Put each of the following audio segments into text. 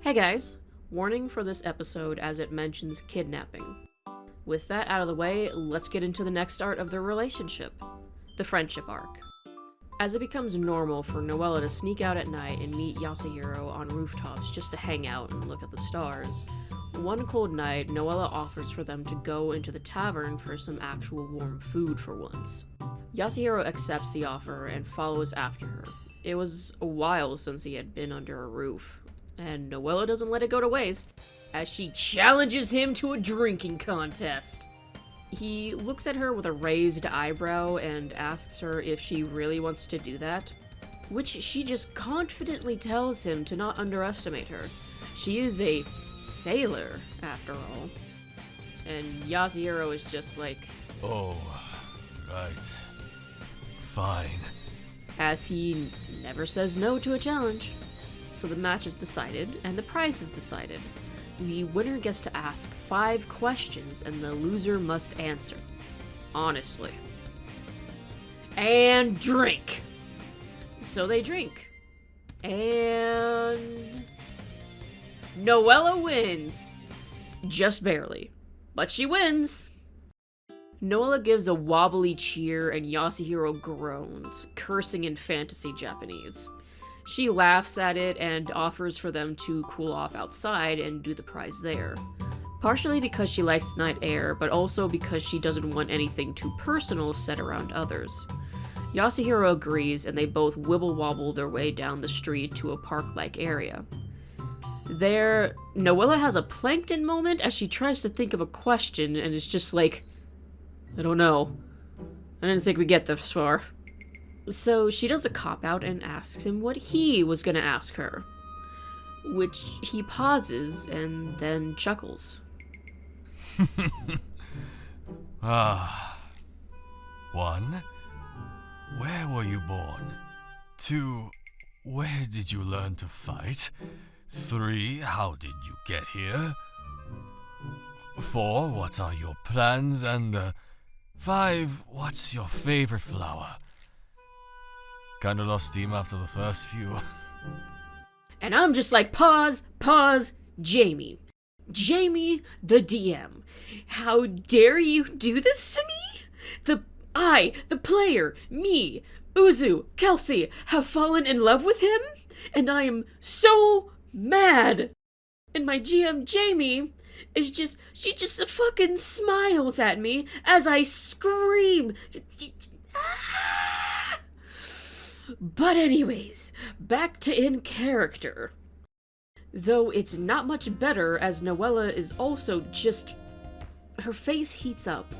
Hey guys, warning for this episode as it mentions kidnapping. With that out of the way, let's get into the next art of their relationship, the friendship arc. As it becomes normal for Noella to sneak out at night and meet Yasahiro on rooftops just to hang out and look at the stars, one cold night, Noella offers for them to go into the tavern for some actual warm food for once. Yasahiro accepts the offer and follows after her. It was a while since he had been under a roof, and Noella doesn't let it go to waste, as she challenges him to a drinking contest. He looks at her with a raised eyebrow and asks her if she really wants to do that, which she just confidently tells him to not underestimate her. She is a sailor, after all. And Yasahiro is just like, oh, right. Fine. As he never says no to a challenge. So the match is decided, and the prize is decided. The winner gets to ask 5 questions, and the loser must answer. Honestly. And drink! So they drink. And Noella wins! Just barely. But she wins! Noella gives a wobbly cheer, and Yasahiro groans, cursing in fantasy Japanese. She laughs at it and offers for them to cool off outside and do the prize there. Partially because she likes the night air, but also because she doesn't want anything too personal said around others. Yasahiro agrees, and they both wibble-wobble their way down the street to a park-like area. There, Noella has a plankton moment as she tries to think of a question and is just like, I don't know. I didn't think we'd get this far. So she does a cop-out and asks him what he was gonna ask her. Which he pauses and then chuckles. One, where were you born? 2, where did you learn to fight? 3, how did you get here? 4, what are your plans? And 5, what's your favorite flower? Kinda lost steam after the first few. And I'm just like, pause, Jamie. Jamie, the DM. How dare you do this to me? The player, me, Uzu, Kelsey, have fallen in love with him? And I am so mad. And my GM, Jamie, she just fucking smiles at me as I scream. But anyways, back to in character. Though it's not much better, as Noella is also just... Her face heats up,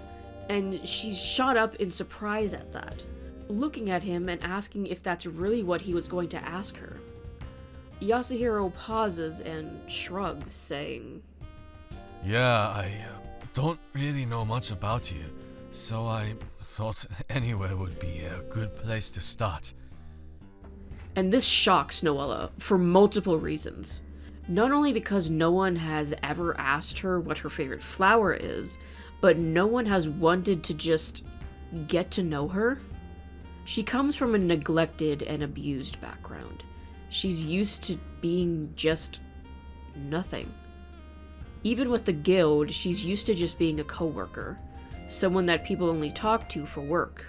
and she's shot up in surprise at that, looking at him and asking if that's really what he was going to ask her. Yasahiro pauses and shrugs, saying, Yeah, I don't really know much about you, so I thought anywhere would be a good place to start. And this shocks Noella for multiple reasons. Not only because no one has ever asked her what her favorite flower is, but no one has wanted to just get to know her. She comes from a neglected and abused background. She's used to being just nothing. Even with the guild, she's used to just being a coworker, someone that people only talk to for work,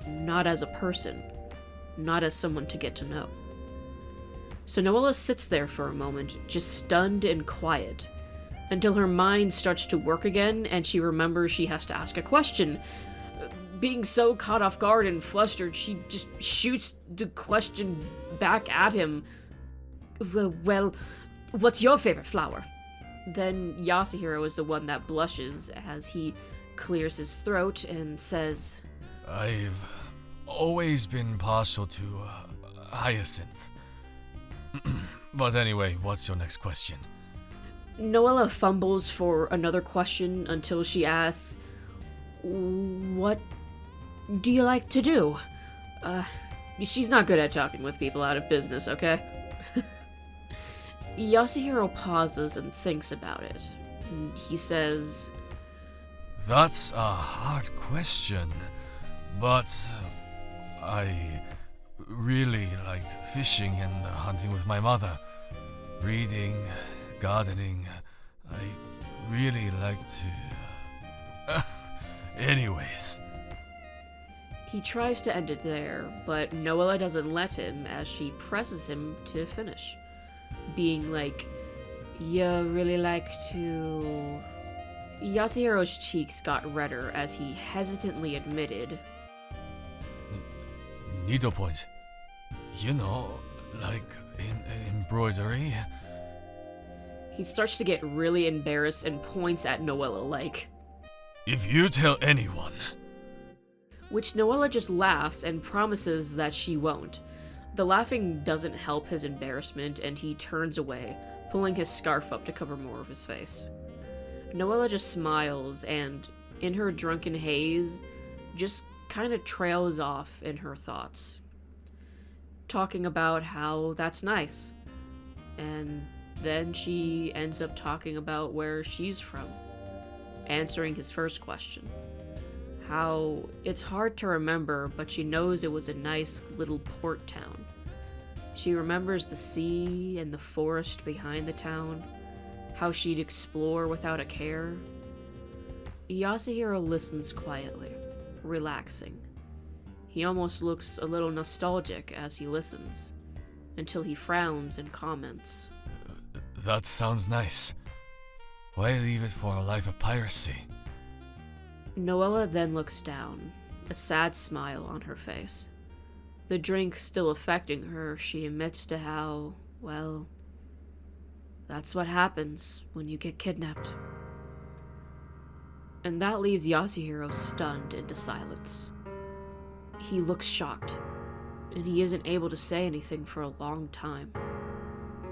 not as a person. Not as someone to get to know. So Noella sits there for a moment, just stunned and quiet, until her mind starts to work again and she remembers she has to ask a question. Being so caught off guard and flustered, she just shoots the question back at him. Well, what's your favorite flower? Then Yasahiro is the one that blushes as he clears his throat and says, I've always been partial to hyacinth. But anyway, what's your next question? Noella fumbles for another question until she asks, what do you like to do? She's not good at talking with people out of business, okay? Yasahiro pauses and thinks about it. He says, That's a hard question, but I really liked fishing and hunting with my mother. Reading, gardening. I really like to... anyways. He tries to end it there, but Noella doesn't let him as she presses him to finish. Being like, you really like to... Yasuhiro's cheeks got redder as he hesitantly admitted, Needlepoint. You know, like in embroidery. He starts to get really embarrassed and points at Noella like, If you tell anyone... which Noella just laughs and promises that she won't. The laughing doesn't help his embarrassment and he turns away, pulling his scarf up to cover more of his face. Noella just smiles and, in her drunken haze, just kind of trails off in her thoughts, talking about how that's nice. And then she ends up talking about where she's from, answering his first question. How it's hard to remember, but she knows it was a nice little port town. She remembers the sea and the forest behind the town, how she'd explore without a care. Yasuhiro listens quietly, relaxing. He almost looks a little nostalgic as he listens, until he frowns and comments. That sounds nice. Why leave it for a life of piracy? Noella then looks down, a sad smile on her face. The drink still affecting her, she admits to how, well, that's what happens when you get kidnapped. And that leaves Yasuhiro stunned into silence. He looks shocked, and he isn't able to say anything for a long time,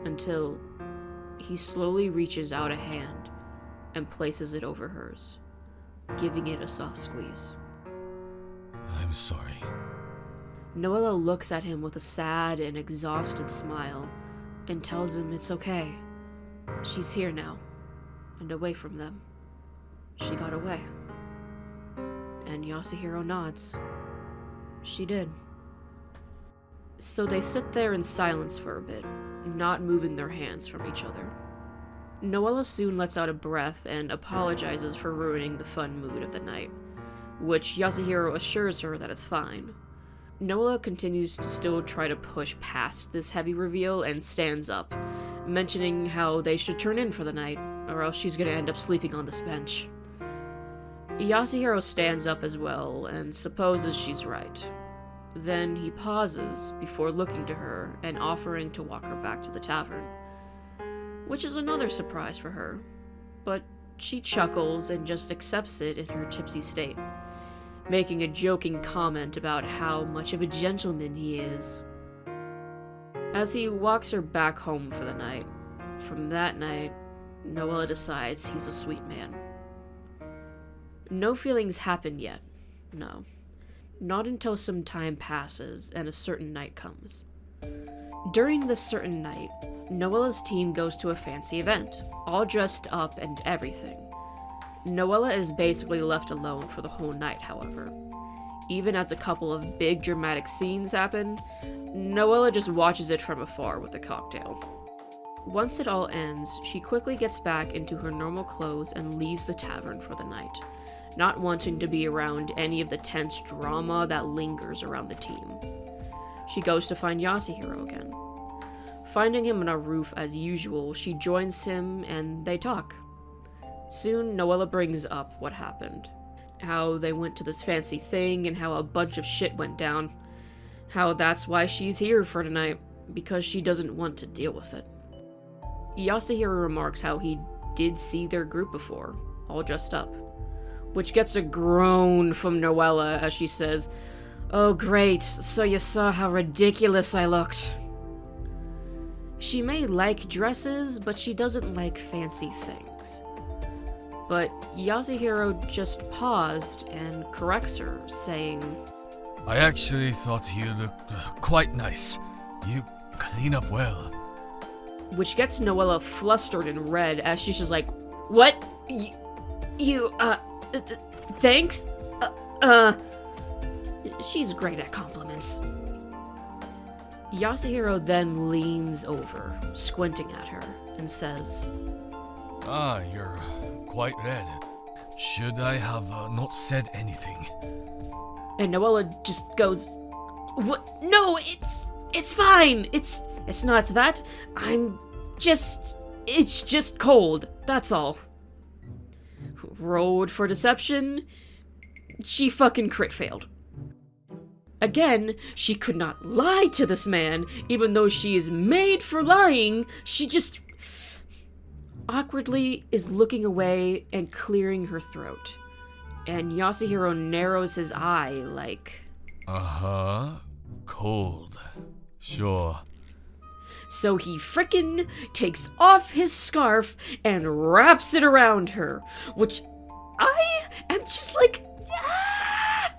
until he slowly reaches out a hand and places it over hers, giving it a soft squeeze. I'm sorry. Noella looks at him with a sad and exhausted smile and tells him it's okay. She's here now, and away from them. She got away. And Yasuhiro nods. She did. So they sit there in silence for a bit, not moving their hands from each other. Noella soon lets out a breath and apologizes for ruining the fun mood of the night, which Yasuhiro assures her that it's fine. Noella continues to still try to push past this heavy reveal and stands up, mentioning how they should turn in for the night, or else she's gonna end up sleeping on this bench. Yasuhiro stands up as well and supposes she's right. Then he pauses before looking to her and offering to walk her back to the tavern, which is another surprise for her, but she chuckles and just accepts it in her tipsy state, making a joking comment about how much of a gentleman he is. As he walks her back home for the night, from that night, Noella decides he's a sweet man. No feelings happen yet, no. Not until some time passes and a certain night comes. During this certain night, Noella's team goes to a fancy event, all dressed up and everything. Noella is basically left alone for the whole night, however. Even as a couple of big dramatic scenes happen, Noella just watches it from afar with a cocktail. Once it all ends, she quickly gets back into her normal clothes and leaves the tavern for the night, not wanting to be around any of the tense drama that lingers around the team. She goes to find Yasuhiro again. Finding him on a roof as usual, she joins him and they talk. Soon, Noella brings up what happened. How they went to this fancy thing and how a bunch of shit went down. How that's why she's here for tonight, because she doesn't want to deal with it. Yasuhiro remarks how he did see their group before, all dressed up, which gets a groan from Noella as she says, "Oh great, so you saw how ridiculous I looked." She may like dresses, but she doesn't like fancy things. But Yasuhiro just paused and corrects her, saying, I actually thought you looked quite nice. You clean up well. Which gets Noella flustered and red as she's just like, "What? Thanks? She's great at compliments." Yasahiro then leans over, squinting at her, and says, Ah, you're quite red. Should I have not said anything? And Noella just goes, "What? No, it's fine. It's not that. It's just cold. That's all." Rolled for deception. She fucking crit failed. Again, she could not lie to this man, even though she is made for lying. She just awkwardly is looking away and clearing her throat. And Yasahiro narrows his eye like, Uh-huh. Cold. Sure. So he frickin' takes off his scarf and wraps it around her, which I am just like, ah!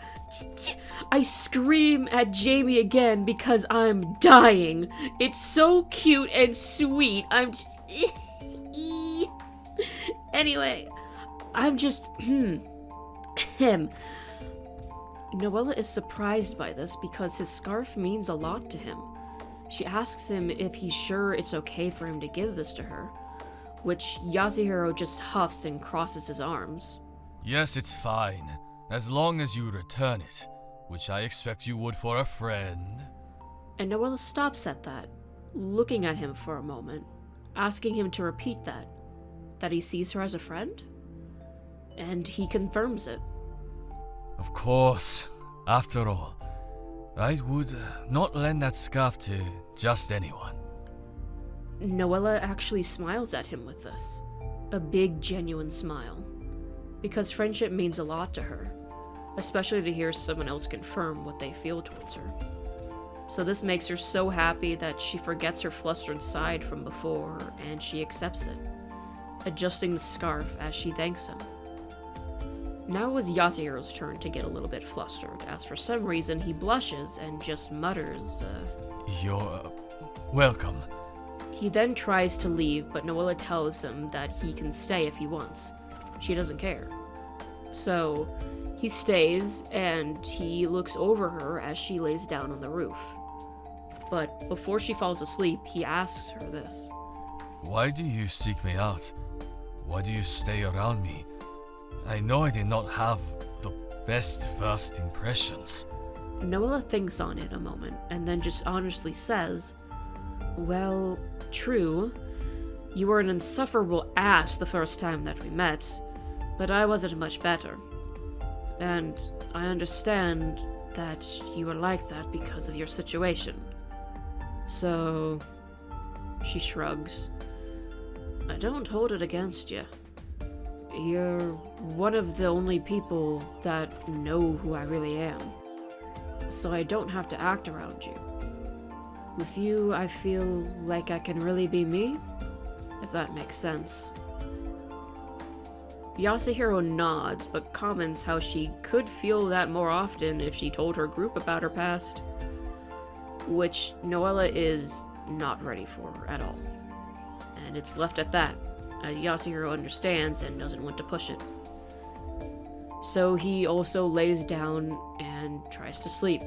I scream at Jamie again because I'm dying. It's so cute and sweet. I'm just... Anyway, I'm just... him. Noella is surprised by this because his scarf means a lot to him. She asks him if he's sure it's okay for him to give this to her, which Yasahiro just huffs and crosses his arms. Yes, it's fine, as long as you return it, which I expect you would for a friend. And Noella stops at that, looking at him for a moment, asking him to repeat that he sees her as a friend? And he confirms it. Of course. After all, I would not lend that scarf to just anyone. Noella actually smiles at him with this. A big, genuine smile. Because friendship means a lot to her, especially to hear someone else confirm what they feel towards her. So this makes her so happy that she forgets her flustered side from before, and she accepts it, adjusting the scarf as she thanks him. Now it was Yasahiro's turn to get a little bit flustered, as for some reason he blushes and just mutters, You're welcome. He then tries to leave, but Noella tells him that he can stay if he wants. She doesn't care. So he stays, and he looks over her as she lays down on the roof. But before she falls asleep, he asks her this. Why do you seek me out? Why do you stay around me? I know I did not have the best first impressions. Noella thinks on it a moment, and then just honestly says, Well, true. You were an insufferable ass the first time that we met, but I wasn't much better. And I understand that you were like that because of your situation. So... She shrugs. I don't hold it against you. You're one of the only people that know who I really am. So I don't have to act around you. With you, I feel like I can really be me, if that makes sense. Yasahiro nods, but comments how she could feel that more often if she told her group about her past, which Noella is not ready for at all. And it's left at that. Yasahiro understands and doesn't want to push it. So he also lays down and tries to sleep.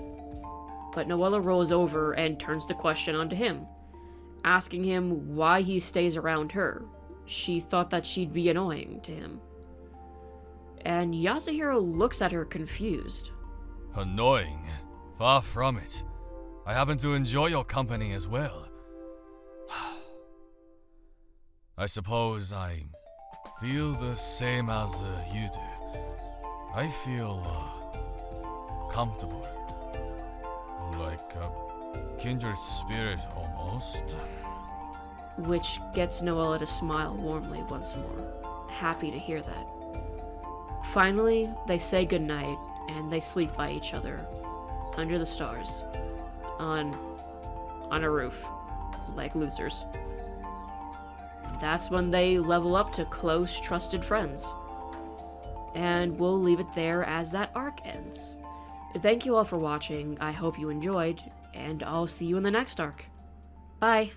But Noella rolls over and turns the question onto him, asking him why he stays around her. She thought that she'd be annoying to him. And Yasahiro looks at her confused. Annoying? Far from it. I happen to enjoy your company as well. I suppose I feel the same as you do. I feel comfortable. Like a kindred spirit almost. Which gets Noella to smile warmly once more, happy to hear that. Finally, they say goodnight and they sleep by each other, under the stars, on a roof, like losers. That's when they level up to close, trusted friends. And we'll leave it there as that arc ends. Thank you all for watching, I hope you enjoyed, and I'll see you in the next arc. Bye!